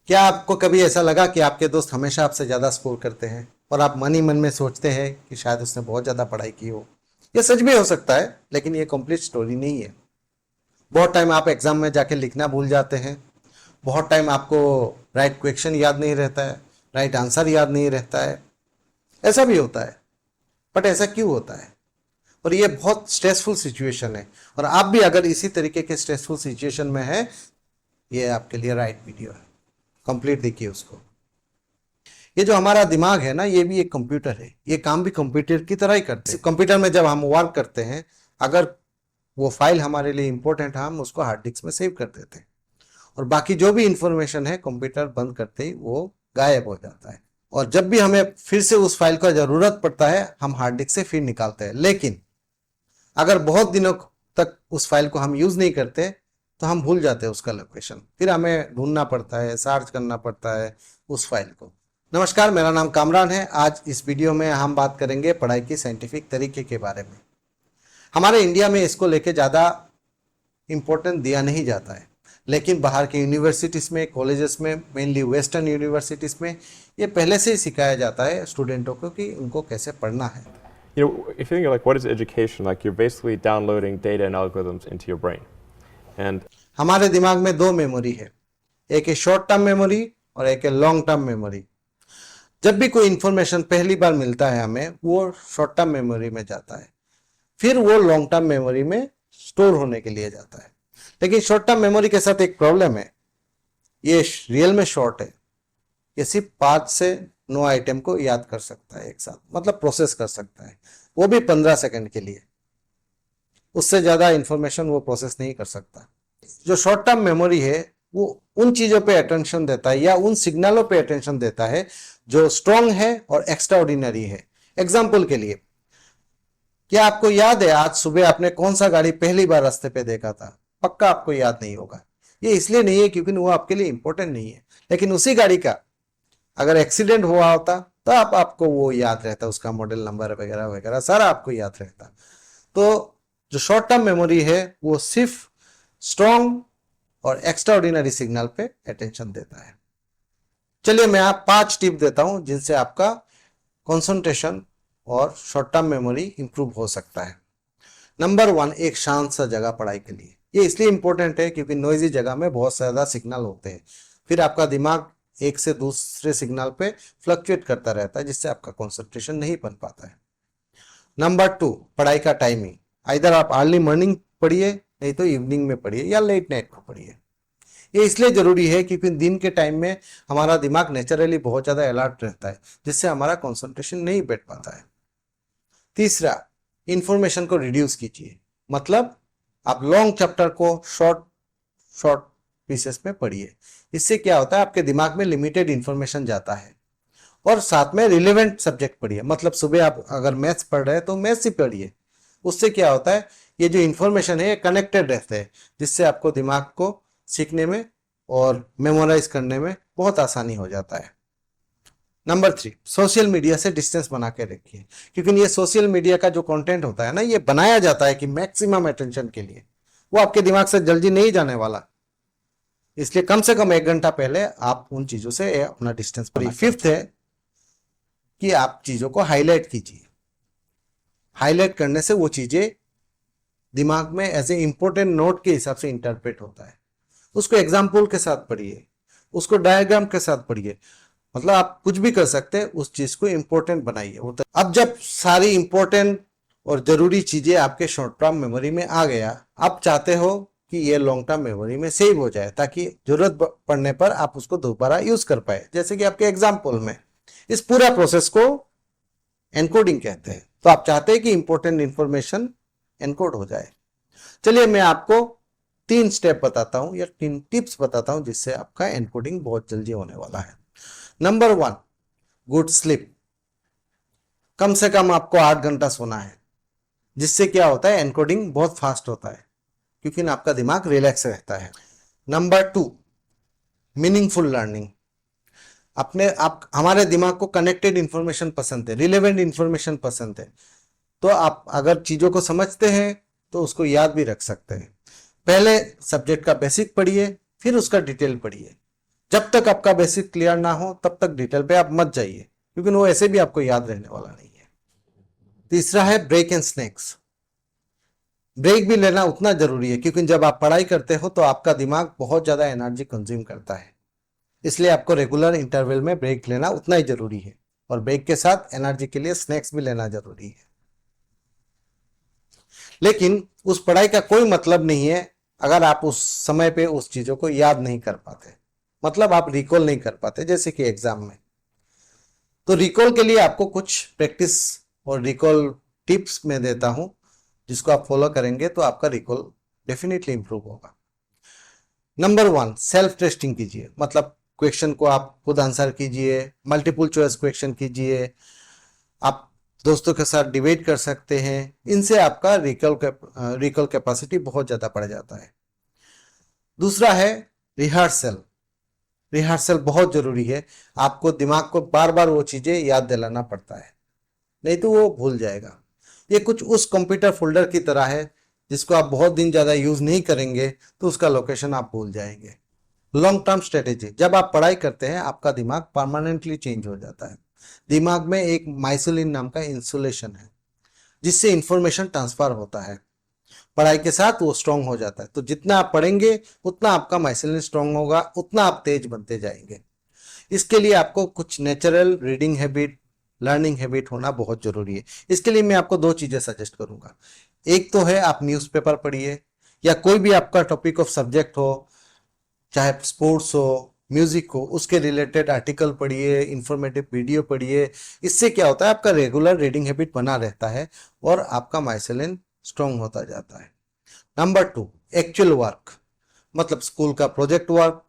क्या आपको कभी ऐसा लगा कि आपके दोस्त हमेशा आपसे ज़्यादा स्कोर करते हैं और आप मन ही मन में सोचते हैं कि शायद उसने बहुत ज़्यादा पढ़ाई की हो? ये सच भी हो सकता है, लेकिन ये कंप्लीट स्टोरी नहीं है। बहुत टाइम आप एग्जाम में जाके लिखना भूल जाते हैं। बहुत टाइम आपको राइट क्वेश्चन याद नहीं रहता है, राइट आंसर याद नहीं रहता है। ऐसा भी होता है, बट ऐसा क्यों होता है? और ये बहुत स्ट्रेसफुल सिचुएशन है, और आप भी अगर इसी तरीके के स्ट्रेसफुल सिचुएशन में है, ये आपके लिए राइट वीडियो है। कंप्लीट देखिए उसको। ये जो हमारा दिमाग है ना, ये भी एक कंप्यूटर है। ये काम भी कंप्यूटर की तरह ही करते हैं। कंप्यूटर में जब हम वर्क करते हैं, अगर वो फाइल हमारे लिए इंपॉर्टेंट है, हम उसको हार्ड डिस्क में सेव कर देते हैं, और बाकी जो भी इंफॉर्मेशन है कंप्यूटर बंद करते ही वो गायब हो जाता है। और जब भी हमें फिर से उस फाइल का जरूरत पड़ता है, हम हार्ड डिस्क से फिर निकालते हैं। लेकिन अगर बहुत दिनों तक उस फाइल को हम यूज नहीं करते, तो हम भूल जाते हैं उसका लोकेशन। फिर हमें ढूंढना पड़ता है, सर्च करना पड़ता है उस फाइल को। नमस्कार, मेरा नाम कामरान है। आज इस वीडियो में हम बात करेंगे पढ़ाई के साइंटिफिक तरीके के बारे में। हमारे इंडिया में इसको लेके ज़्यादा इम्पोर्टेंस दिया नहीं जाता है, लेकिन बाहर के यूनिवर्सिटीज़ में, कॉलेजेस में, मेनली वेस्टर्न यूनिवर्सिटीज़ में ये पहले से ही सिखाया जाता है स्टूडेंटों को कि उनको कैसे पढ़ना है। You know, if you think like what is education, like you're basically downloading data and algorithms into your brain. And हमारे दिमाग में दो मेमोरी है, एक है शॉर्ट टर्म मेमोरी और एक है लॉन्ग टर्म मेमोरी। जब भी कोई इंफॉर्मेशन पहली बार मिलता है हमें, वो शॉर्ट टर्म मेमोरी में जाता है, फिर वो लॉन्ग टर्म मेमोरी में स्टोर होने के लिए जाता है। लेकिन शॉर्ट टर्म मेमोरी के साथ एक प्रॉब्लम है, ये रियल में शॉर्ट है। ये सिर्फ 5 से 9 आइटम को याद कर सकता है एक साथ, मतलब प्रोसेस कर सकता है, वो भी 15 सेकंड के लिए। उससे ज्यादा इंफॉर्मेशन वो प्रोसेस नहीं कर सकता। जो शॉर्ट टर्म मेमोरी है, वो उन चीजों पे अटेंशन देता है या उन सिग्नलों पे अटेंशन देता है जो स्ट्रॉन्ग है और एक्स्ट्रा ऑर्डिनरी है। एग्जाम्पल के लिए, क्या आपको याद है आज सुबह आपने कौन सा गाड़ी पहली बार रास्ते पे देखा था? पक्का आपको याद नहीं होगा। ये इसलिए नहीं है क्योंकि वो आपके लिए इंपॉर्टेंट नहीं है, लेकिन उसी गाड़ी का अगर एक्सीडेंट हुआ होता तो आपको वो याद रहता, उसका मॉडल नंबर वगैरह वगैरह सारा आपको याद रहता। तो जो शॉर्ट टर्म मेमोरी है, वो सिर्फ स्ट्रॉन्ग और extra ordinary signal pay attention देता है। चलिए मैं आप 5 टिप देता हूं जिनसे आपका कंसंट्रेशन और शॉर्ट टर्म मेमोरी इंप्रूव हो सकता है। नंबर 1, एक शांत सा जगह पढ़ाई के लिए। ये इसलिए इंपॉर्टेंट है क्योंकि नॉइजी जगह में बहुत ज्यादा सिग्नल होते हैं, फिर आपका दिमाग एक से दूसरे सिग्नल पे फ्लक्चुएट करता रहता है, जिससे आपका कंसंट्रेशन नहीं बन पाता है। नंबर 2, पढ़ाई का टाइमिंग। इधर आप अर्ली मॉर्निंग पढ़िए, नहीं तो इवनिंग में पढ़िए या लेट नाइट को पढ़िए। ये इसलिए जरूरी है क्योंकि दिन के टाइम में हमारा दिमाग नेचुरली बहुत ज्यादा अलर्ट रहता है, जिससे हमारा कंसंट्रेशन नहीं बैठ पाता है। तीसरा, इंफॉर्मेशन को रिड्यूस कीजिए, मतलब आप लॉन्ग चैप्टर को शॉर्ट शॉर्ट पीसेस में पढ़िए। इससे क्या होता है, आपके दिमाग में लिमिटेड इंफॉर्मेशन जाता है। और साथ में रिलेवेंट सब्जेक्ट पढ़िए, मतलब सुबह आप अगर मैथ्स पढ़ रहे हैं तो मैथ्स ही पढ़िए। उससे क्या होता है, ये जो इंफॉर्मेशन है ये कनेक्टेड रहते हैं, जिससे आपको दिमाग को सीखने में और मेमोराइज करने में बहुत आसानी हो जाता है। नंबर 3, सोशल मीडिया से डिस्टेंस बना के रखिए, क्योंकि ये सोशल मीडिया का जो कंटेंट होता है ना, ये बनाया जाता है कि मैक्सिमम अटेंशन के लिए, वो आपके दिमाग से जल्दी नहीं जाने वाला। इसलिए कम से कम 1 घंटा पहले आप उन चीजों से अपना डिस्टेंस बनाइए। 5th है कि आप चीजों को हाईलाइट कीजिए। हाईलाइट करने से वो चीजें दिमाग में एज ए इंपॉर्टेंट नोट के हिसाब से इंटरप्रेट होता है। उसको एग्जाम्पल के साथ पढ़िए, उसको डायग्राम के साथ पढ़िए, मतलब आप कुछ भी कर सकते हैं, उस चीज को इंपॉर्टेंट बनाइए। अब जब सारी इंपॉर्टेंट और जरूरी चीजें आपके शॉर्ट टर्म मेमोरी में आ गया, आप चाहते हो कि ये लॉन्ग टर्म मेमोरी में सेव हो जाए, ताकि जरूरत पड़ने पर आप उसको दोबारा यूज कर पाए। जैसे कि आपके एग्जाम्पल में इस पूरा प्रोसेस को एनकोडिंग कहते हैं। तो आप चाहते हैं कि इंपॉर्टेंट इंफॉर्मेशन एनकोड हो जाए। चलिए मैं आपको 3 स्टेप बताता हूं या 3 टिप्स बताता हूं, जिससे आपका एनकोडिंग बहुत जल्दी होने वाला है। Number 1, good sleep. कम से कम आपको 8 घंटा सोना है, जिससे क्या होता है, एनकोडिंग बहुत फास्ट होता है, क्योंकि आपका दिमाग रिलैक्स रहता है। Number 2, meaningful learning. हमारे दिमाग को कनेक्टेड इंफॉर्मेशन पसंद है, रिलेवेंट इंफॉर्मेशन पसंद है। तो आप अगर चीजों को समझते हैं तो उसको याद भी रख सकते हैं। पहले सब्जेक्ट का बेसिक पढ़िए, फिर उसका डिटेल पढ़िए। जब तक आपका बेसिक क्लियर ना हो तब तक डिटेल पे आप मत जाइए, क्योंकि वो ऐसे भी आपको याद रहने वाला नहीं है। तीसरा है ब्रेक एंड स्नैक्स। ब्रेक भी लेना उतना जरूरी है, क्योंकि जब आप पढ़ाई करते हो तो आपका दिमाग बहुत ज्यादा एनर्जी कंज्यूम करता है, इसलिए आपको रेगुलर इंटरवल में ब्रेक लेना उतना ही जरूरी है, और ब्रेक के साथ एनर्जी के लिए स्नैक्स भी लेना जरूरी है। लेकिन उस पढ़ाई का कोई मतलब नहीं है अगर आप उस समय पे उस चीजों को याद नहीं कर पाते, मतलब आप रिकॉल नहीं कर पाते, जैसे कि एग्जाम में। तो रिकॉल के लिए आपको कुछ प्रैक्टिस और रिकॉल टिप्स मैं देता हूं, जिसको आप फॉलो करेंगे तो आपका रिकॉल डेफिनेटली इंप्रूव होगा। नंबर 1, सेल्फ टेस्टिंग कीजिए, मतलब क्वेश्चन को आप खुद आंसर कीजिए, मल्टीपल चॉइस क्वेश्चन कीजिए, आप दोस्तों के साथ डिबेट कर सकते हैं। इनसे आपका रिकॉल कैपेसिटी बहुत ज्यादा बढ़ जाता है। दूसरा है रिहर्सल। रिहर्सल बहुत जरूरी है, आपको दिमाग को बार बार वो चीजें याद दिलाना पड़ता है, नहीं तो वो भूल जाएगा। ये कुछ उस कंप्यूटर फोल्डर की तरह है जिसको आप बहुत दिन ज्यादा यूज नहीं करेंगे तो उसका लोकेशन आप भूल जाएंगे। लॉन्ग टर्म स्ट्रेटेजी, जब आप पढ़ाई करते हैं आपका दिमाग परमानेंटली चेंज हो जाता है। दिमाग में एक माइसिलिन नाम का इंसुलेशन है जिससे इंफॉर्मेशन ट्रांसफर होता है, पढ़ाई के साथ वो स्ट्रांग हो जाता है। तो जितना आप पढ़ेंगे उतना आपका माइसिलिन स्ट्रांग होगा, उतना आप तेज बनते जाएंगे। इसके लिए आपको कुछ natural reading habit, learning habit होना बहुत जरूरी है। इसके लिए मैं आपको 2 चीजें सजेस्ट करूंगा। एक तो है आप न्यूज़पेपर पढ़िए, या कोई भी आपका टॉपिक ऑफ सब्जेक्ट हो, चाहे स्पोर्ट्स हो, म्यूजिक हो, उसके रिलेटेड आर्टिकल पढ़िए, इंफॉर्मेटिव वीडियो पढ़िए। इससे क्या होता है, आपका रेगुलर रीडिंग हैबिट बना रहता है और आपका माइसिलिन स्ट्रांग होता जाता है। नंबर 2, एक्चुअल वर्क, मतलब स्कूल का प्रोजेक्ट वर्क,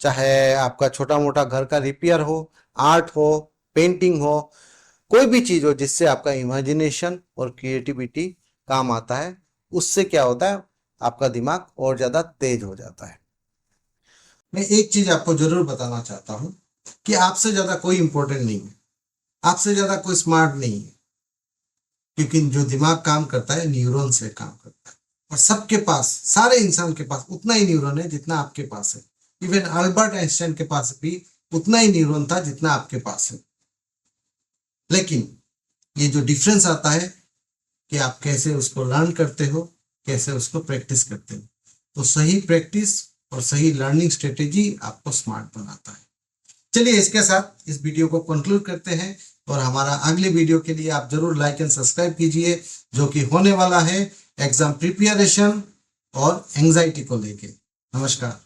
चाहे आपका छोटा मोटा घर का रिपेयर हो, आर्ट हो, पेंटिंग हो, कोई भी चीज हो जिससे आपका इमेजिनेशन और क्रिएटिविटी काम आता है, उससे क्या होता है, आपका दिमाग और ज्यादा तेज हो जाता है। मैं एक चीज आपको जरूर बताना चाहता हूं कि आपसे ज्यादा कोई इंपॉर्टेंट नहीं है, आपसे ज्यादा कोई स्मार्ट नहीं है, क्योंकि जो दिमाग काम करता है न्यूरॉन से काम करता है, और सबके पास, सारे इंसान के पास उतना ही न्यूरॉन है जितना आपके पास है। इवन अल्बर्ट आइंस्टाइन के पास भी उतना ही न्यूरॉन था जितना आपके पास है। लेकिन ये जो डिफरेंस आता है कि आप कैसे उसको लर्न करते हो, कैसे उसको प्रैक्टिस करते हो। तो सही प्रैक्टिस और सही लर्निंग स्ट्रेटेजी आपको स्मार्ट बनाता है। चलिए इसके साथ इस वीडियो को कंक्लूड करते हैं, और हमारा अगले वीडियो के लिए आप जरूर लाइक एंड सब्सक्राइब कीजिए, जो कि होने वाला है एग्जाम प्रिपरेशन और एंजाइटी को लेके। नमस्कार।